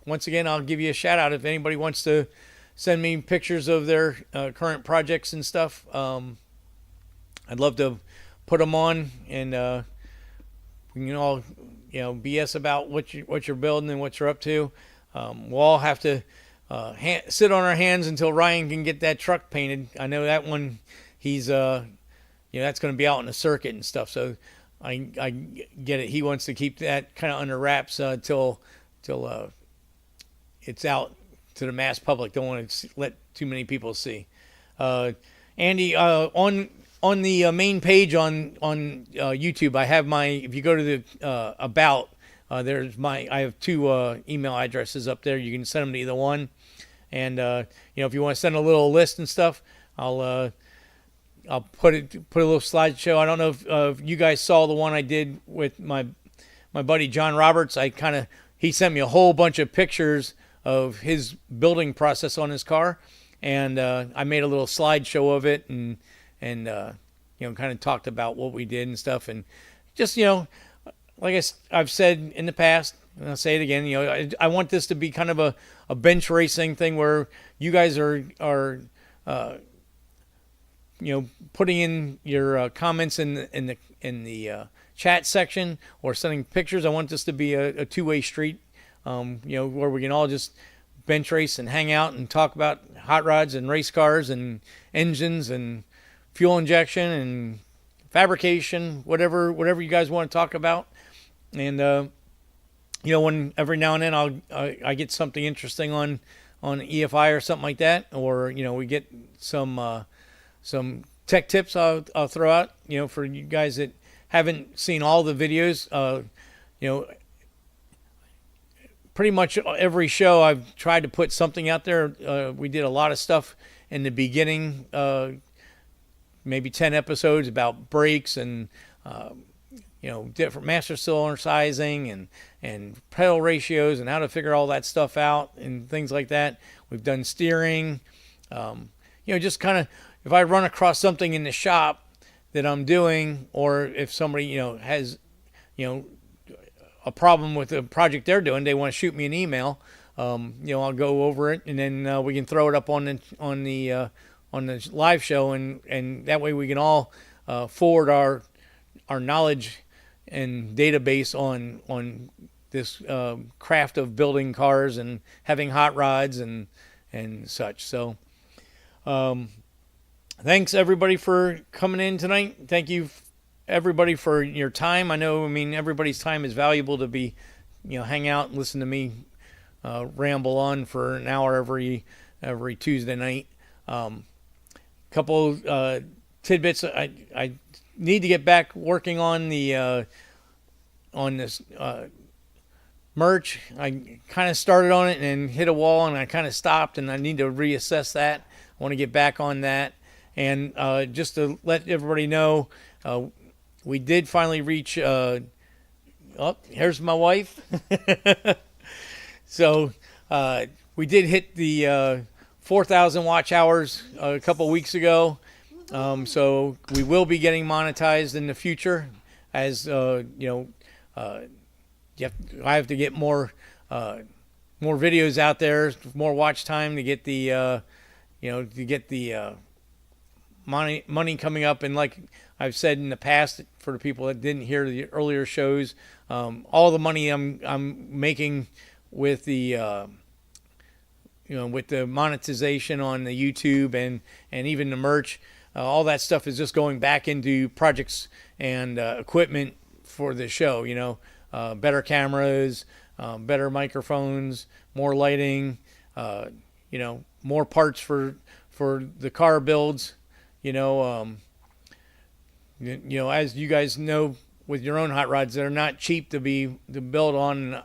[SPEAKER 1] once again, I'll give you a shout out if anybody wants to send me pictures of their current projects and stuff. I'd love to put them on, and we can all, BS about what you're building and what you're up to. We'll all have to sit on our hands until Ryan can get that truck painted. I know that one, he's that's going to be out in the circuit and stuff. So I get it. He wants to keep that kind of under wraps till it's out to the mass public. Don't want to let too many people see. Andy, on the main page on YouTube, I have if you go to the about, I have two email addresses up there. You can send them to either one. And if you want to send a little list and stuff, I'll put a little slideshow. I don't know if you guys saw the one I did with my buddy John Roberts. He sent me a whole bunch of pictures of his building process on his car, and I made a little slideshow of it, and kind of talked about what we did and stuff, and just like I've said in the past, and I'll say it again. I want this to be kind of a bench racing thing where you guys are putting in your comments in the chat section or sending pictures. I want this to be a two-way street, where we can all just bench race and hang out and talk about hot rods and race cars and engines and fuel injection and fabrication, whatever you guys want to talk about. And when every now and then I get something interesting on EFI or something like that, or we get some tech tips I'll throw out, for you guys that haven't seen all the videos. Pretty much every show I've tried to put something out there. We did a lot of stuff in the beginning, maybe 10 episodes about brakes and different master cylinder sizing and pedal ratios and how to figure all that stuff out and things like that. We've done steering, just kind of, if I run across something in the shop that I'm doing, or if somebody, has, a problem with the project they're doing, they want to shoot me an email, I'll go over it, and then we can throw it up on the live show, and that way we can all forward our knowledge and database on this craft of building cars and having hot rods and such. So thanks everybody for coming in tonight. Thank you everybody for your time. I know, everybody's time is valuable to be, hang out and listen to me ramble on for an hour every Tuesday night. Couple tidbits. I need to get back working on the on this merch. I kind of started on it and hit a wall, and I kind of stopped, and I need to reassess that. I want to get back on that. And just to let everybody know, we did finally reach, here's my wife. So we did hit the 4,000 watch hours a couple weeks ago. So we will be getting monetized in the future, as I have to get more videos out there, more watch time to get the money coming up. And like I've said in the past, for the people that didn't hear the earlier shows, all the money I'm making with the with the monetization on the YouTube and even the merch, all that stuff is just going back into projects and equipment for the show. Better cameras, better microphones, more lighting, more parts for the car builds. As you guys know, with your own hot rods, they're not cheap to build on.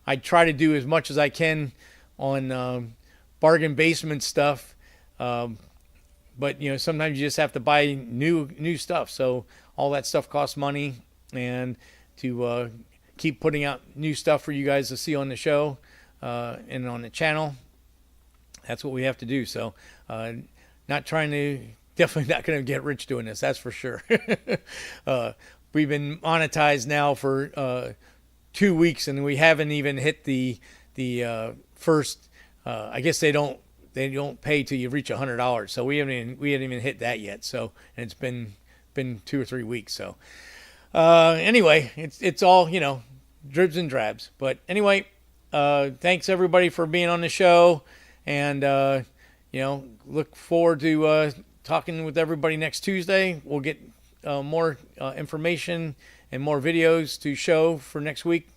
[SPEAKER 1] I try to do as much as I can on bargain basement stuff, but sometimes you just have to buy new stuff. So all that stuff costs money, and to keep putting out new stuff for you guys to see on the show and on the channel. that's what we have to do. So, not trying to, definitely not going to get rich doing this. That's for sure. We've been monetized now for 2 weeks, and we haven't even hit the first. I guess they don't pay till you reach $100. So we haven't even hit that yet. So, and it's been 2 or 3 weeks. So anyway, it's all, dribs and drabs. But anyway, thanks everybody for being on the show, and look forward to talking with everybody next Tuesday. We'll get more information and more videos to show for next week,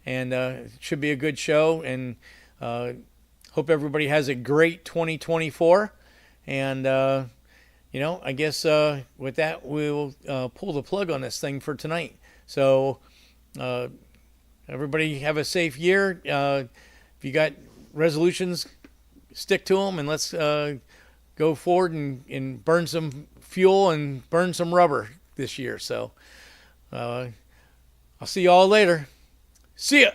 [SPEAKER 1] and it should be a good show. And hope everybody has a great 2024. And I guess with that, we'll pull the plug on this thing for tonight. So everybody have a safe year. If you got resolutions, stick to them, and let's go forward and burn some fuel and burn some rubber this year. So I'll see you all later. See ya.